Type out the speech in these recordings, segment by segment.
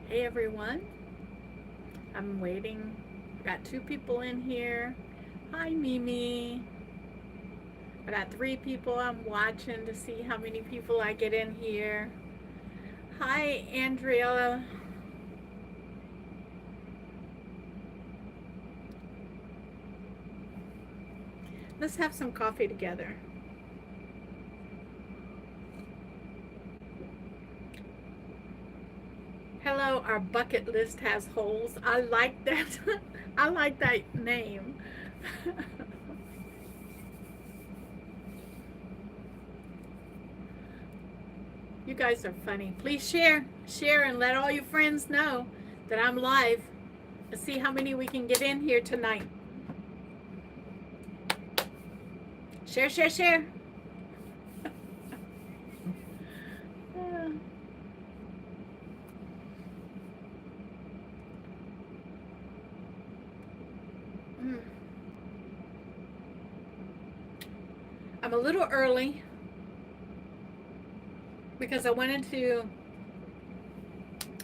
Hey everyone, I'm waiting. Got two people in here. Hi Mimi. I got three people I'm watching to see how many people I get in here. Hi Andrea. Let's have some coffee together. Hello, our bucket list has holes. I like that. I like that name. You guys are funny. Please share and let all your friends know that I'm live. Let's see how many we can get in here tonight. Share. Uh, mm. I'm a little early because I wanted to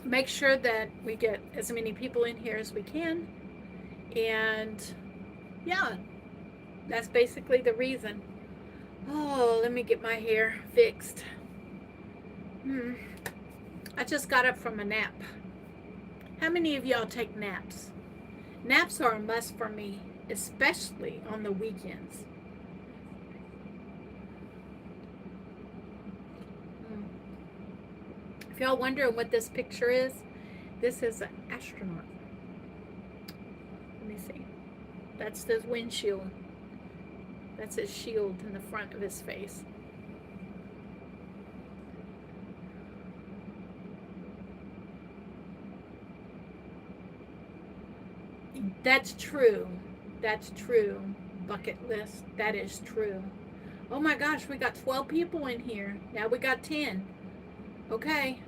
make sure that we get as many people in here as we can. And yeah, that's basically the reason. Oh, let me get my hair fixed. Hmm. I just got up from a nap. How many of y'all take naps? Naps are a must for me, especially on the weekends. Hmm. If y'all wondering what this picture is, this is an astronaut. Let me see. That's his windshield. That's his shield in the front of his face. That's true. That's true. Bucket list. That is true. Oh my gosh, we got 12 people in here. Now we got 10. Okay.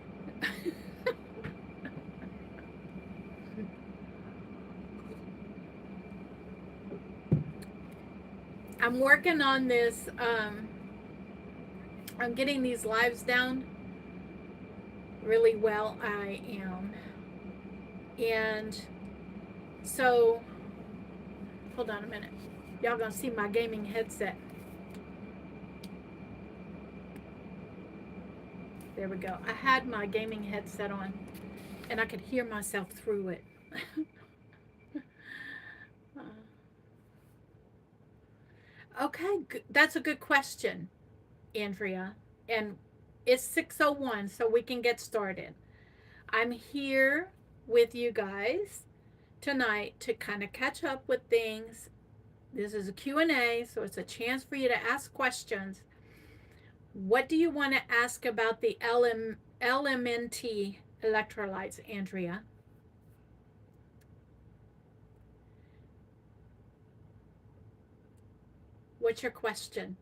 I'm working on this. I'm getting these lives down really well. I am. And so, hold on a minute. Y'all gonna see my gaming headset. There we go. I had my gaming headset on and I could hear myself through it. Okay, that's a good question, Andrea. And it's 6:01, so we can get started. I'm here with you guys tonight to kind of catch up with things. This is a Q&A, so it's a chance for you to ask questions. What do you want to ask about the LMNT electrolytes, Andrea? What's your question?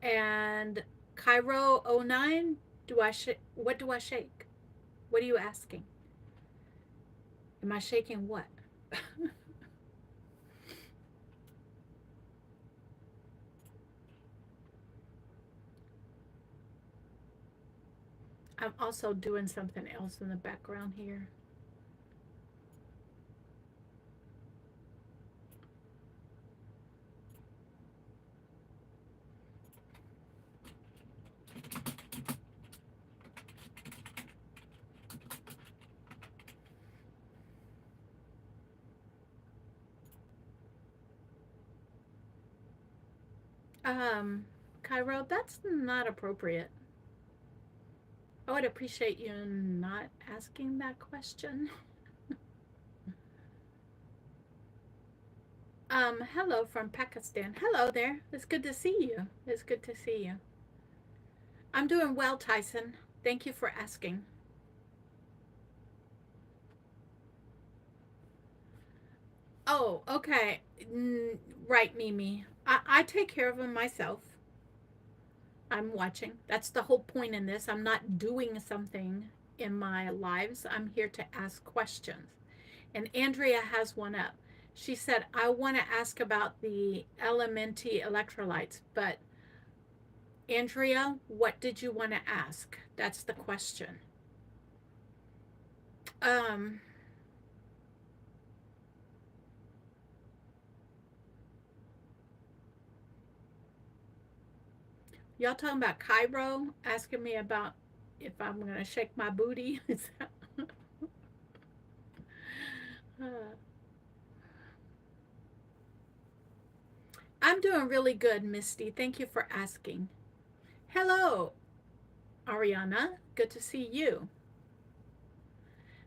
And Cairo '09, what do I shake? What are you asking? Am I shaking what? I'm also doing something else in the background here. Cairo, that's not appropriate. I would appreciate you not asking that question. Hello from Pakistan. Hello there. It's good to see you. It's good to see you. I'm doing well, Tyson. Thank you for asking. Oh, okay. Right, Mimi. I take care of them myself. I'm watching. That's the whole point in this. I'm not doing something in my lives. I'm here to ask questions. And Andrea has one up. She said, I want to ask about the elementary electrolytes, but Andrea, what did you want to ask? That's the question. Um, y'all talking about Cairo, asking me about if I'm gonna shake my booty. I'm doing really good, Misty. Thank you for asking. Hello, Ariana. Good to see you.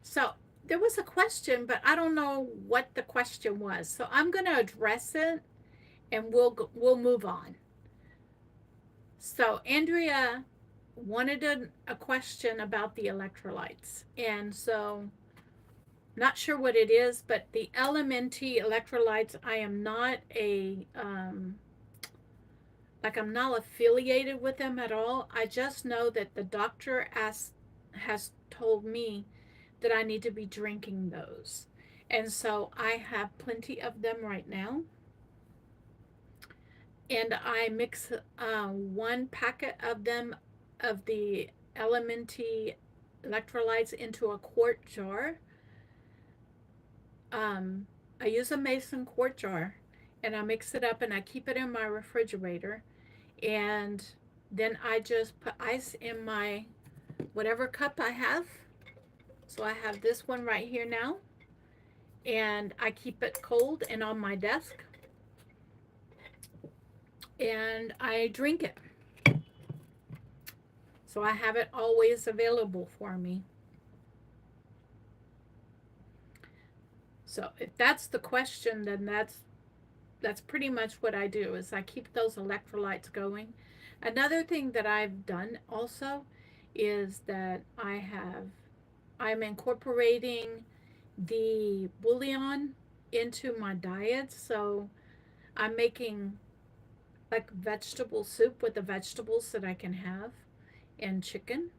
So there was a question, but I don't know what the question was. So I'm going to address it, and we'll move on. So Andrea wanted a question about the electrolytes, and so not sure what it is, but the LMNT electrolytes. I am not I'm not affiliated with them at all. I just know that the doctor has told me that I need to be drinking those. And so I have plenty of them right now. And I mix one packet of them, of the elementy electrolytes, into a quart jar. Um, I use a mason quart jar, and I mix it up and I keep it in my refrigerator. And then I just put ice in my whatever cup I have. So I have this one right here now, and I keep it cold and on my desk, and I drink it. So I have it always available for me. So if that's the question, then that's pretty much what I do is I keep those electrolytes going. Another thing that I've done also is that I'm incorporating the bouillon into my diet. So I'm making like vegetable soup with the vegetables that I can have and chicken,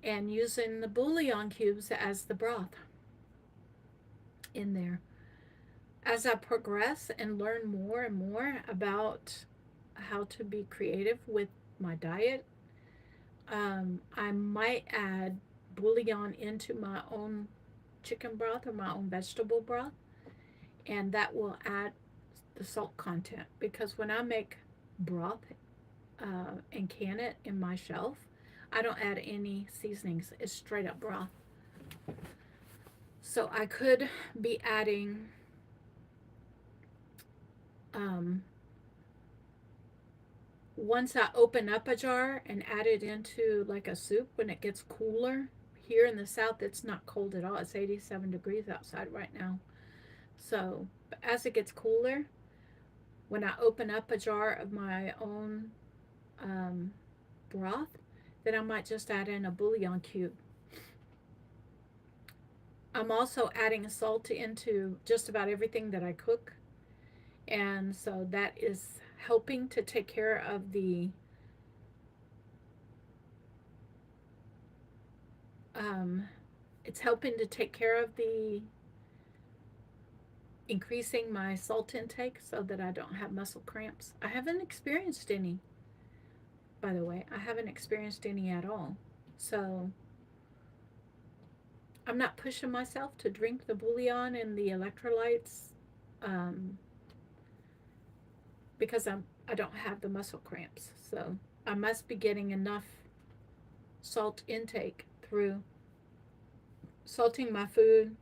and using the bouillon cubes as the broth in there. As I progress and learn more and more about how to be creative with my diet, I might add bouillon into my own chicken broth or my own vegetable broth, and that will add the salt content. Because when I make broth and can it in my shelf, I don't add any seasonings. It's straight up broth. So I could be adding um, once I open up a jar and add it into like a soup when it gets cooler. Here in the south, it's not cold at all. It's 87 degrees outside right now. So as it gets cooler, when I open up a jar of my own um, broth, then I might just add in a bouillon cube. I'm also adding salt into just about everything that I cook. And so that is helping to take care of the um, it's helping to take care of the increasing my salt intake so that I don't have muscle cramps. I haven't experienced any, by the way. I haven't experienced any at all. So I'm not pushing myself to drink the bouillon and the electrolytes um, because I don't have the muscle cramps. So I must be getting enough salt intake through salting my food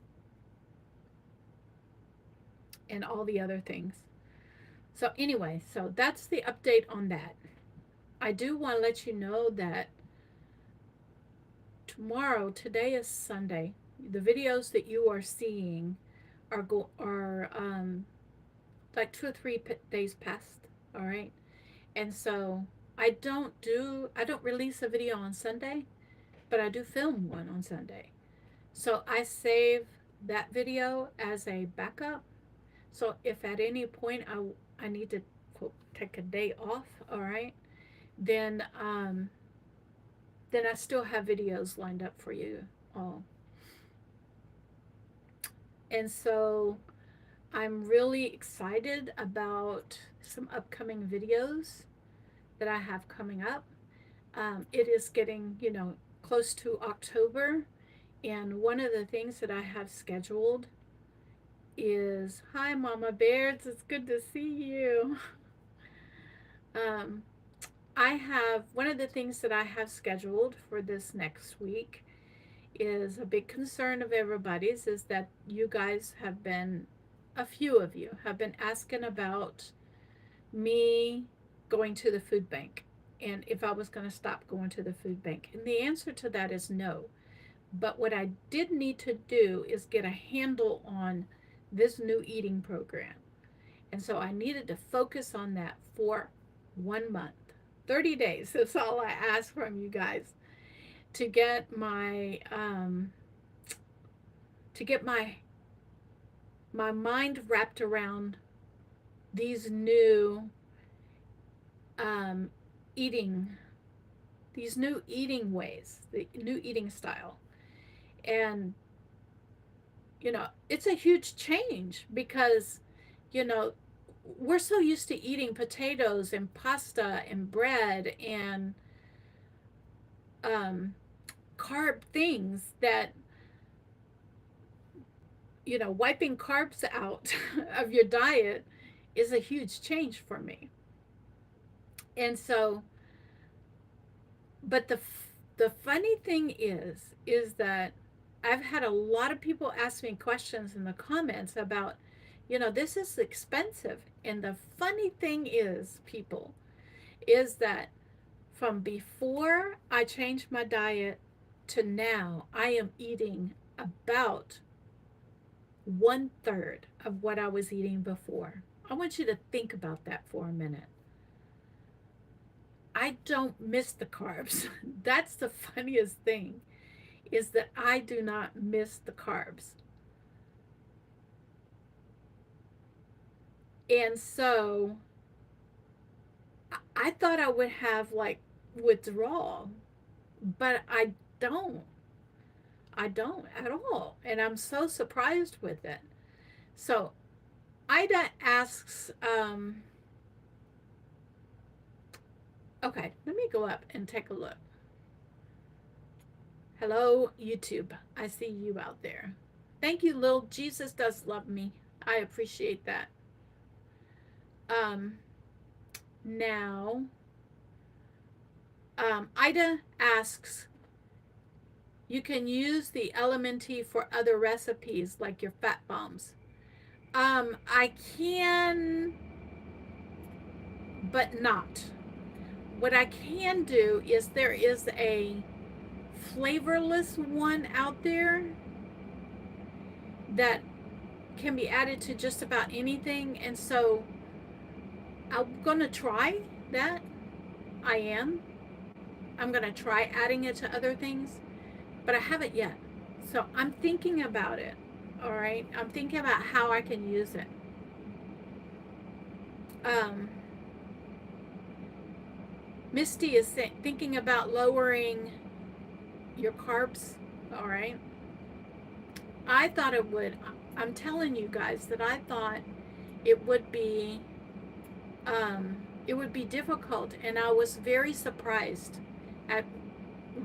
and all the other things. So anyway, so that's the update on that. I do want to let you know that today is Sunday. The videos that you are seeing are like 2 or 3 days past. All right, and so I don't release a video on Sunday, but I do film one on Sunday. So I save that video as a backup. So if at any point I need to quote, take a day off, all right, then then I still have videos lined up for you all. And so I'm really excited about some upcoming videos that I have coming up. It is getting, close to October, And one of the things that I have scheduled is, hi, Mama Bears, it's good to see you. Um, I have one of the things that I have scheduled for this next week is a big concern of everybody's is that you guys have been, a few of you have been asking about me going to the food bank and if I was going to stop going to the food bank. And the answer to that is no. But what I did need to do is get a handle on this new eating program. And so I needed to focus on that for 1 month. 30 days is all I ask from you guys to get my mind wrapped around these new um, eating these new eating ways, the new eating style. And it's a huge change because you know we're so used to eating potatoes and pasta and bread and um, carb things that wiping carbs out of your diet is a huge change for me. And so, but the funny thing is that I've had a lot of people ask me questions in the comments about, this is expensive. And the funny thing is, people, is that from before I changed my diet to now, I am eating about 1/3 of what I was eating before. I want you to think about that for a minute. I don't miss the carbs. That's the funniest thing, is that I do not miss the carbs. And so I thought I would have like withdrawal, but I don't. I don't at all. And I'm so surprised with it. So Ida asks, okay, let me go up and take a look. Hello, YouTube. I see you out there. Thank you, Lil. Jesus does love me. I appreciate that. Um, now, Ida asks, you can use the LMNT for other recipes like your fat bombs. I can, but not. What I can do is there is a flavorless one out there that can be added to just about anything. And so I'm going to try that. I am. I'm going to try adding it to other things, but I haven't yet. So I'm thinking about it. All right. I'm thinking about how I can use it. Misty is thinking about lowering your carbs. All right. I thought it would. I'm telling you guys that I thought it would be difficult, and I was very surprised at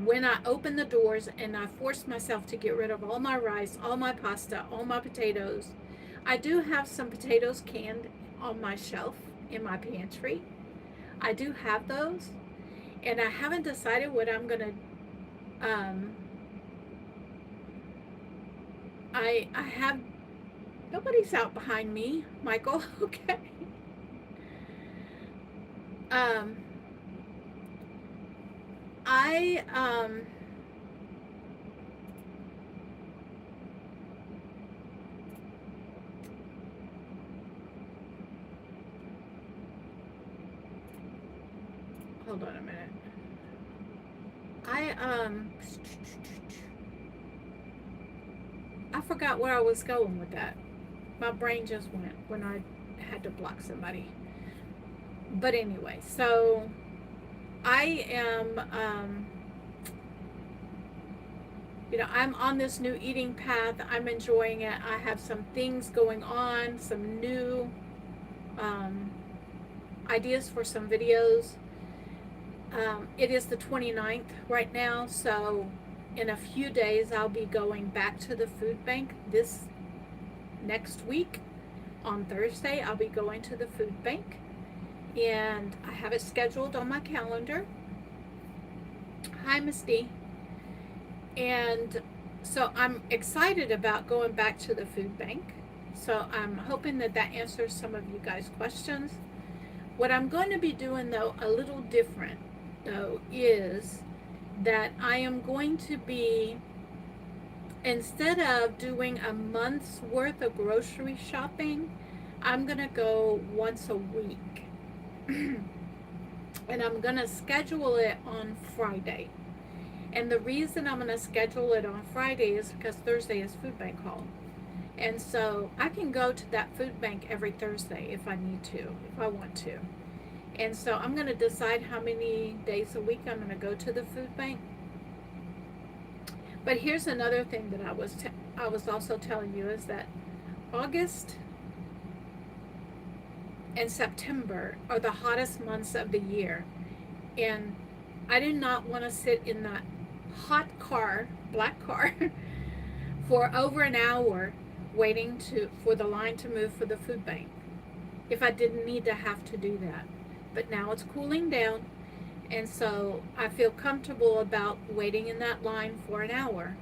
when I opened the doors and I forced myself to get rid of all my rice, all my pasta, all my potatoes. I do have some potatoes canned on my shelf in my pantry. I do have those, and I haven't decided what I'm gonna. I have nobody's out behind me, Michael. Okay. I hold on a minute. I forgot where I was going with that. My brain just went when I had to block somebody. But anyway, so I am I'm on this new eating path. I'm enjoying it. I have some things going on, some new ideas for some videos. It is the 29th right now, so in a few days, I'll be going back to the food bank this next week. On Thursday, I'll be going to the food bank, and I have it scheduled on my calendar. Hi, Miss D. And so I'm excited about going back to the food bank. So I'm hoping that that answers some of you guys' questions. What I'm going to be doing, though, a little different, though, is that I am going to be, instead of doing a month's worth of grocery shopping, I'm going to go once a week. And I'm going to schedule it on Friday. And the reason I'm going to schedule it on Friday is because Thursday is food bank haul. And so I can go to that food bank every Thursday if I need to, if I want to. And so I'm going to decide how many days a week I'm going to go to the food bank. But here's another thing that I was also telling you, is that August and September are the hottest months of the year. And I did not want to sit in that hot car, black car, for over an hour waiting for the line to move for the food bank, if I didn't need to have to do that. But now it's cooling down, and so I feel comfortable about waiting in that line for an hour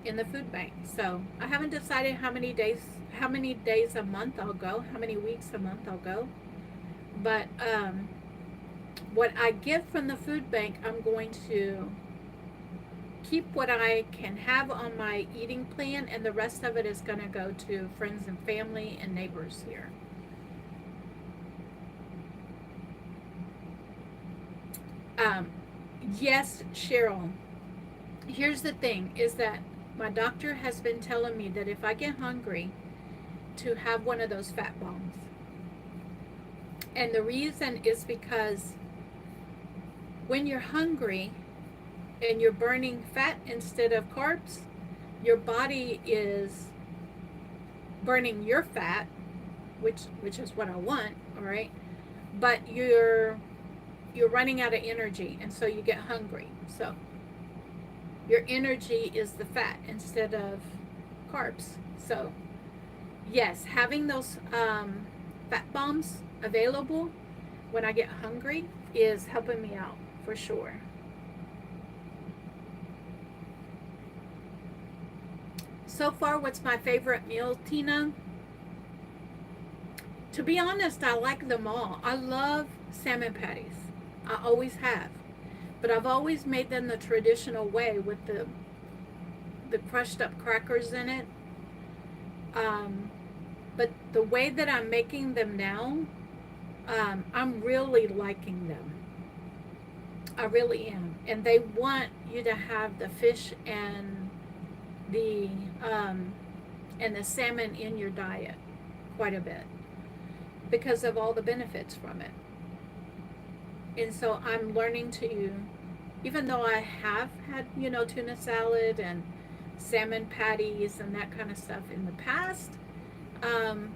in the food bank. So I haven't decided how many days a month I'll go, how many weeks a month I'll go. But what I get from the food bank, I'm going to keep what I can have on my eating plan, and the rest of it is going to go to friends and family and neighbors here. Yes, Cheryl. Here's the thing, is that my doctor has been telling me that if I get hungry, to have one of those fat bombs. And the reason is because when you're hungry and you're burning fat instead of carbs, your body is burning your fat, which is what I want, all right? But you're running out of energy, and so you get hungry. So your energy is the fat instead of carbs. So yes, having those fat bombs available when I get hungry is helping me out for sure. So far, what's my favorite meal, Tina? To be honest, I like them all. I love salmon patties. I always have. But I've always made them the traditional way with the crushed up crackers in it. But the way that I'm making them now, I'm really liking them. I really am. And they want you to have the fish and the salmon in your diet quite a bit because of all the benefits from it. And so I'm learning to, even though I have had, tuna salad and salmon patties and that kind of stuff in the past, I'm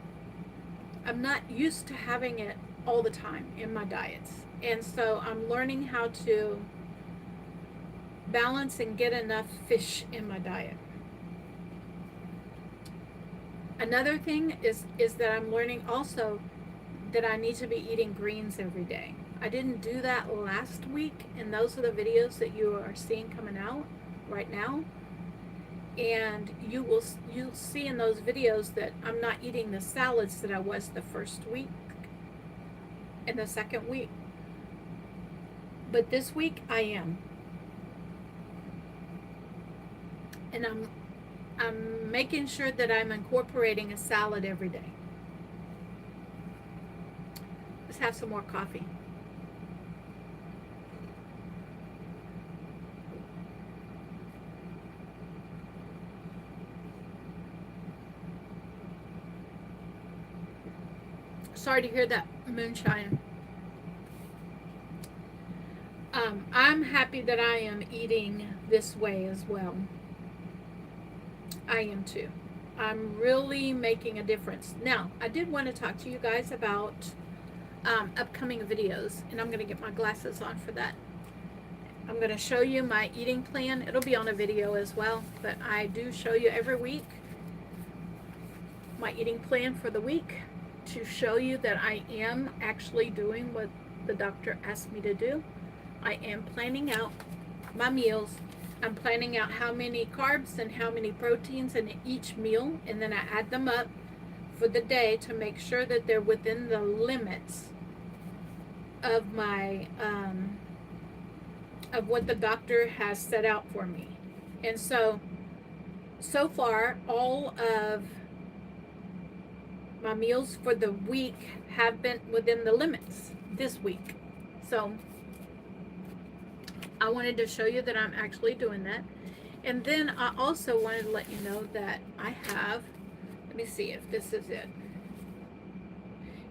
not used to having it all the time in my diets. And so I'm learning how to balance and get enough fish in my diet. Another thing is that I'm learning also that I need to be eating greens every day. I didn't do that last week, and those are the videos that you are seeing coming out right now. And you'll see in those videos that I'm not eating the salads that I was the first week and the second week. But this week I am. And I'm making sure that I'm incorporating a salad every day. Let's have some more coffee. Sorry to hear that, moonshine. I'm happy that I am eating this way as well. I am too. I'm really making a difference. Now, I did want to talk to you guys about upcoming videos, and I'm going to get my glasses on for that. I'm going to show you my eating plan. It'll be on a video as well, but I do show you every week my eating plan for the week to show you that I am actually doing what the doctor asked me to do. I am planning out my meals. I'm planning out how many carbs and how many proteins in each meal, and then I add them up for the day to make sure that they're within the limits of my of what the doctor has set out for me. And so far, all of my meals for the week have been within the limits this week. So I wanted to show you that I'm actually doing that. And then I also wanted to let you know that I have, let me see if this is it.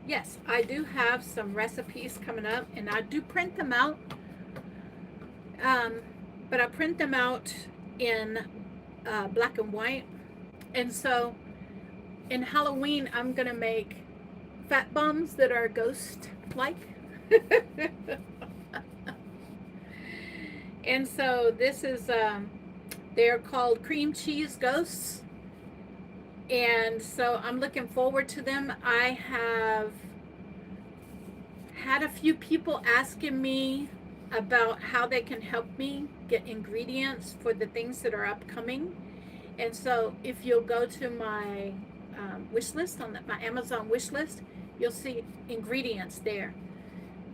Yes, I do have some recipes coming up, and I do print them out. But I print them out in black and white. And so in Halloween, I'm going to make fat bombs that are ghost-like. And so this is, they're called cream cheese ghosts. And so I'm looking forward to them. I have had a few people asking me about how they can help me get ingredients for the things that are upcoming. And so if you'll go to my wish list, on my Amazon wish list, you'll see ingredients there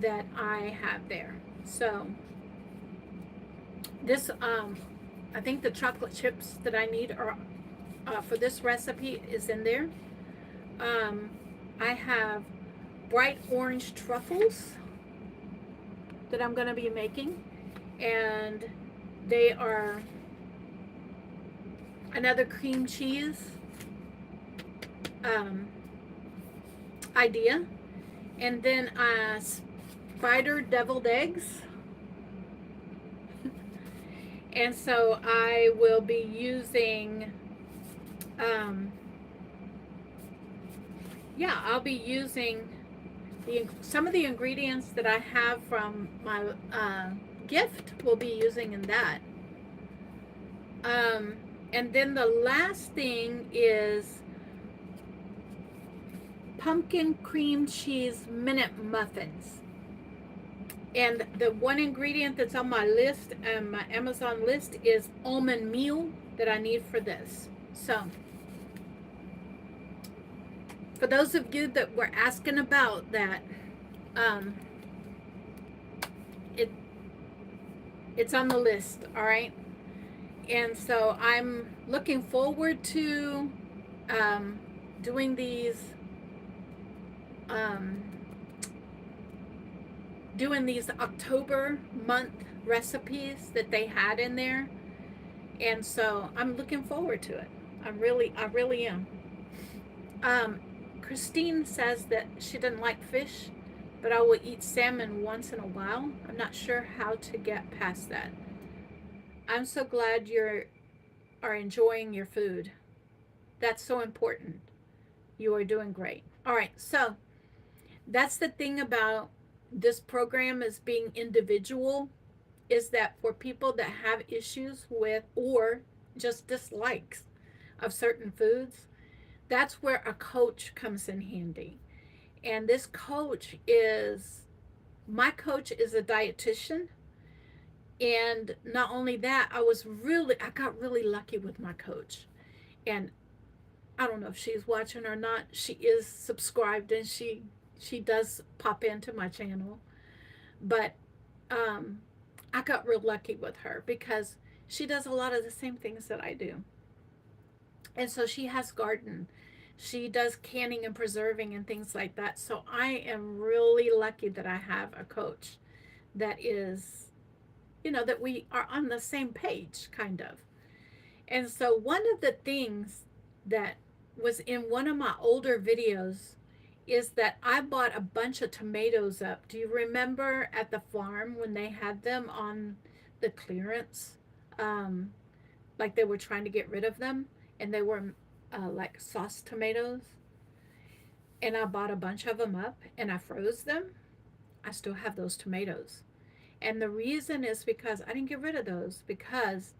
that I have there. So this, I think the chocolate chips that I need are for this recipe is in there. I have bright orange truffles that I'm going to be making, and they are another cream cheese idea. And then spider deviled eggs. And so I will be using I'll be using some of the ingredients that I have from my gift. Will be using in that. And then the last thing is pumpkin cream cheese minute muffins. And the one ingredient that's on my list and my Amazon list is almond meal that I need for this. So for those of you that were asking about that, it's on the list, all right? And so I'm looking forward to doing these October month recipes that they had in there. And so I'm looking forward to it. I really am. Christine says that she doesn't like fish, but I will eat salmon once in a while. I'm not sure how to get past that. I'm so glad you are enjoying your food. That's so important. You are doing great. All right, so that's the thing about this program is being individual, is that for people that have issues with or just dislikes of certain foods, that's where a coach comes in handy. And this my coach is a dietitian. And not only that, I got really lucky with my coach. And I don't know if she's watching or not. She is subscribed, and she does pop into my channel. But I got real lucky with her because she does a lot of the same things that I do. And so she has garden. She does canning and preserving and things like that. So I am really lucky that I have a coach that is, that we are on the same page, kind of. And so one of the things that was in one of my older videos is that I bought a bunch of tomatoes up. Do you remember at the farm when they had them on the clearance? Like they were trying to get rid of them, and they were like sauce tomatoes. And I bought a bunch of them up and I froze them. I still have those tomatoes. And the reason is because I didn't get rid of those, because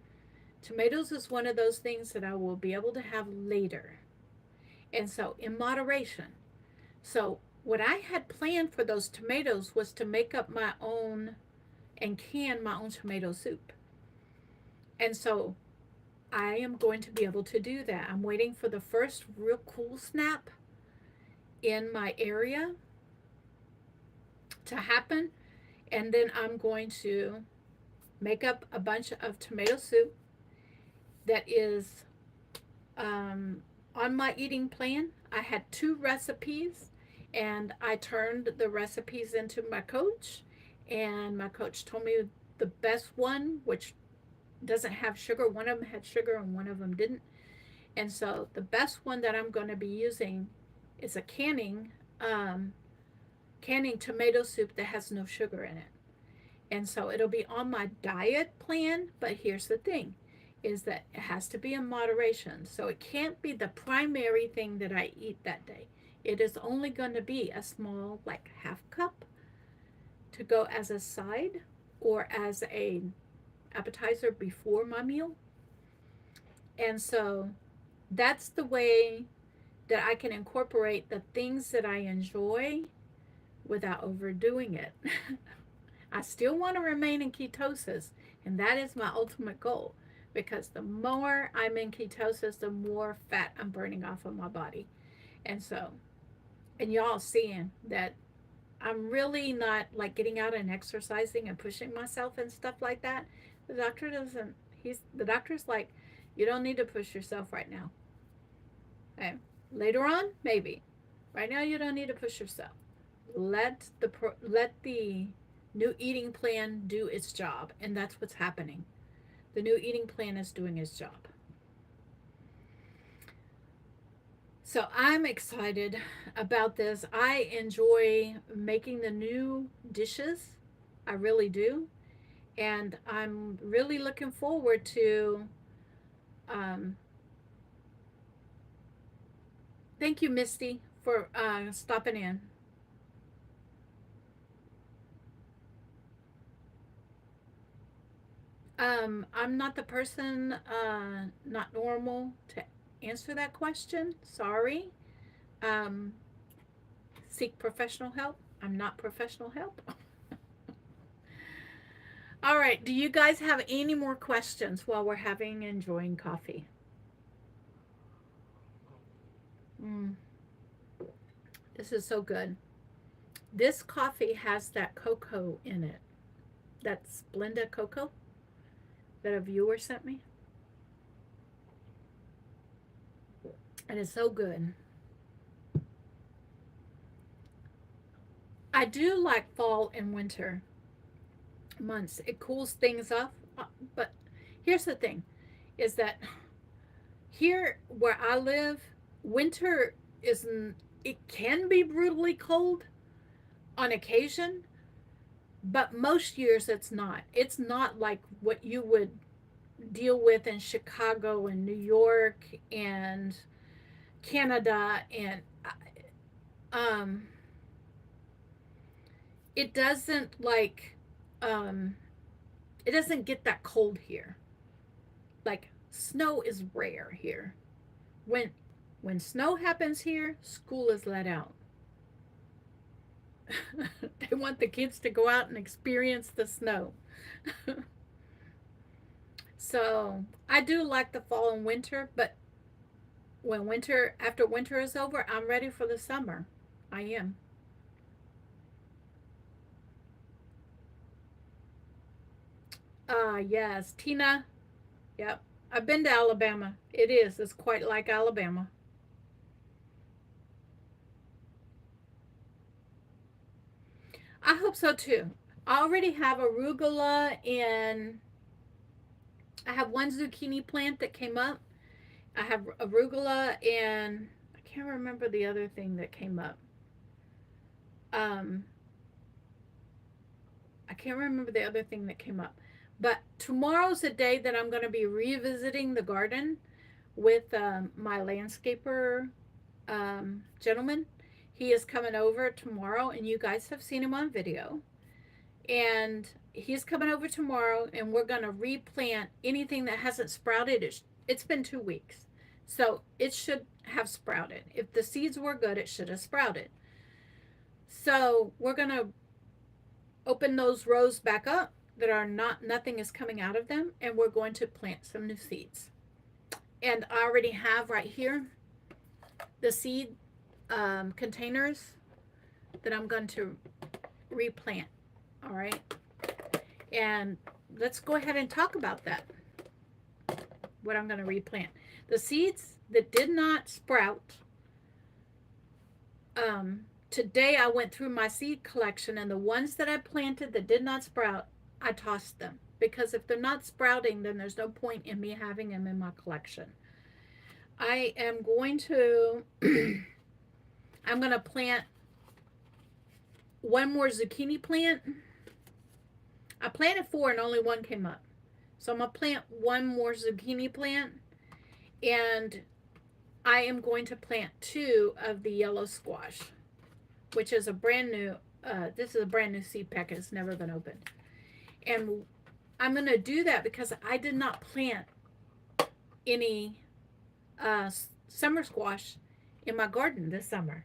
tomatoes is one of those things that I will be able to have later. And so in moderation. So what I had planned for those tomatoes was to make up my own and can my own tomato soup. And so I am going to be able to do that. I'm waiting for the first real cool snap in my area to happen. And then I'm going to make up a bunch of tomato soup that is on my eating plan. I had 2 recipes, and I turned the recipes into my coach. And my coach told me the best one, which doesn't have sugar, one of them had sugar and one of them didn't. And so the best one that I'm going to be using is a um, canning tomato soup that has no sugar in it. And so it'll be on my diet plan, but here's the thing is that it has to be in moderation. So it can't be the primary thing that I eat that day. It is only going to be a small, like half cup to go as a side or as a appetizer before my meal. And so that's the way that I can incorporate the things that I enjoy without overdoing it. I still want to remain in ketosis, and that is my ultimate goal, because the more I'm in ketosis, the more fat I'm burning off of my body. And so, and y'all seeing that I'm really not like getting out and exercising and pushing myself and stuff like that. The doctor doesn't, the doctor's like, you don't need to push yourself right now. Okay. Later on, maybe. Right now, you don't need to push yourself. Let the new eating plan do its job, and that's what's happening. The new eating plan is doing its job. So I'm excited about this. I enjoy making the new dishes. I really do. And I'm really looking forward to um, thank you, Misty, for stopping in. I'm not the person, not normal to answer that question. Sorry. Um, Seek professional help. I'm not professional help. All right. Do you guys have any more questions while we're having enjoying coffee? Mm, this is so good. This coffee has that cocoa in it. That's Splenda cocoa that a viewer sent me. And it's so good. I do like fall and winter months. It cools things off. But here's the thing is that here where I live, winter isn't, it can be brutally cold on occasion, but most years it's not. It's not like what you would deal with in Chicago and New York and Canada, and um it doesn't like um it doesn't get that cold here. Like snow is rare here. When when snow happens here, school is let out. They want the kids to go out and experience the snow. So I do like the fall and winter, but after winter is over, I'm ready for the summer. I am. Yes, Tina. Yep. I've been to Alabama. It is. It's quite like Alabama. I hope so too. I already have arugula, and I have one zucchini plant that came up. I have arugula, and I can't remember the other thing that came up. Um, I can't remember the other thing that came up. But tomorrow's the day that I'm going to be revisiting the garden with my landscaper gentleman. He is coming over tomorrow, and you guys have seen him on video. And he's coming over tomorrow, and we're going to replant anything that hasn't sprouted. It's been 2 weeks, so it should have sprouted. If the seeds were good, it should have sprouted. So we're going to open those rows back up that are nothing is coming out of them, and we're going to plant some new seeds. And I already have right here the seed containers that I'm going to replant. All right, and let's go ahead and talk about that, what I'm going to replant. The seeds that did not sprout, today I went through my seed collection, and the ones that I planted that did not sprout, I tossed them, because if they're not sprouting, then there's no point in me having them in my collection. I am going to I'm going to plant one more zucchini plant. I planted 4 and only 1 came up. So I'm going to plant one more zucchini plant, and I am going to plant 2 of the yellow squash, which is a brand new, this is a brand new seed packet. It's never been opened. And I'm going to do that because I did not plant any summer squash in my garden this summer.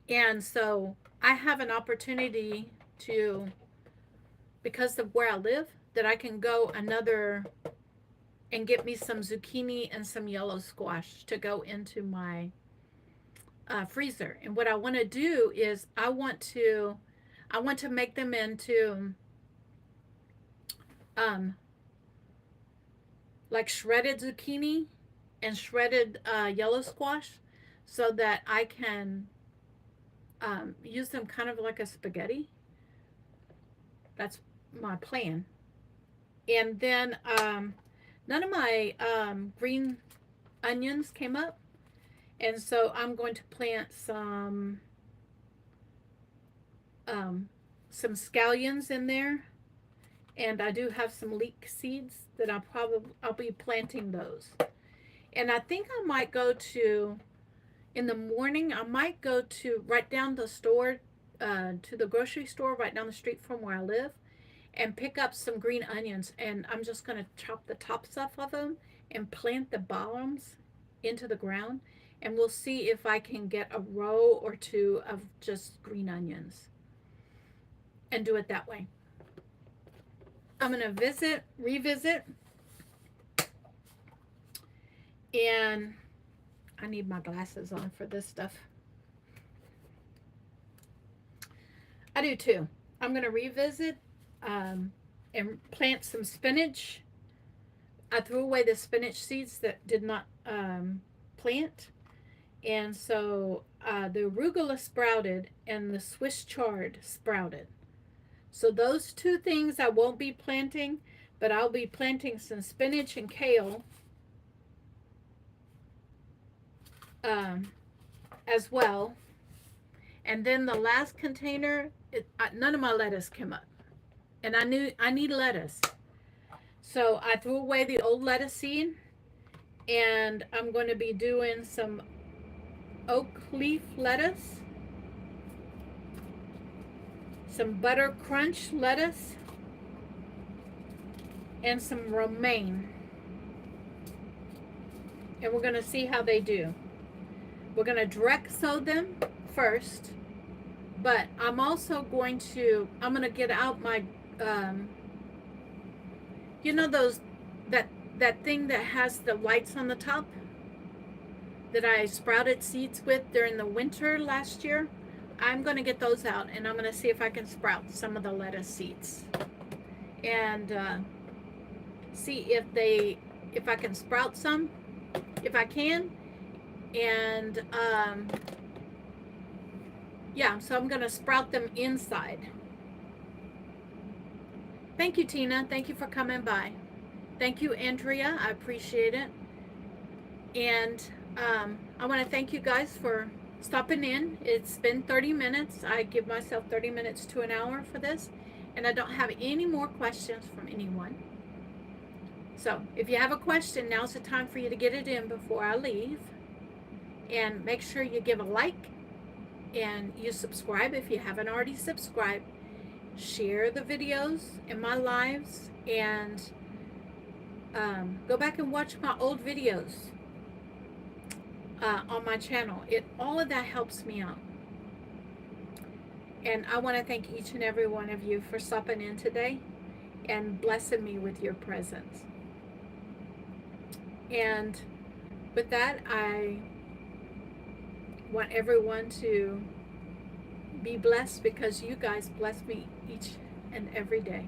And so I have an opportunity to, because of where I live, that I can go another and get me some zucchini and some yellow squash to go into my freezer. And what I want to do is I want to make them into like shredded zucchini and shredded yellow squash, so that I can use them kind of like a spaghetti. That's my plan. And then none of my green onions came up, and so I'm going to plant some scallions in there, and I do have some leek seeds that I'll be planting those. And I think I might go to, in the morning, I might go to right down the store, to the grocery store right down the street from where I live, and pick up some green onions, and I'm just going to chop the tops off of them and plant the bottoms into the ground, and we'll see if I can get a row or 2 of just green onions and do it that way. I'm going to revisit, and I need my glasses on for this stuff. I do too. I'm going to revisit and plant some spinach. I threw away the spinach seeds that did not plant. And so the arugula sprouted and the Swiss chard sprouted. So those 2 things I won't be planting, but I'll be planting some spinach and kale as well. And then the last container, none of my lettuce came up. And I need lettuce. So I threw away the old lettuce seed, and I'm going to be doing some oak leaf lettuce, some butter crunch lettuce, and some romaine. And we're going to see how they do. We're going to direct sow them first, but I'm also going to, I'm going to get out my, you know, that thing that has the lights on the top that I sprouted seeds with during the winter last year. I'm going to get those out, and I'm going to see if I can sprout some of the lettuce seeds, and see if I can sprout some, if I can. And yeah, so I'm going to sprout them inside. Thank you, Tina. Thank you for coming by. Thank you, Andrea. I appreciate it. And I want to thank you guys for stopping in. It's been 30 minutes. I give myself 30 minutes to an hour for this, and I don't have any more questions from anyone. So if you have a question, now's the time for you to get it in before I leave. And make sure you give a like, and you subscribe if you haven't already subscribed. share the videos in my lives, and go back and watch my old videos on my channel. All of that helps me out. And I want to thank each and every one of you for stopping in today and blessing me with your presence. And with that, I want everyone to be blessed, because you guys bless me each and every day.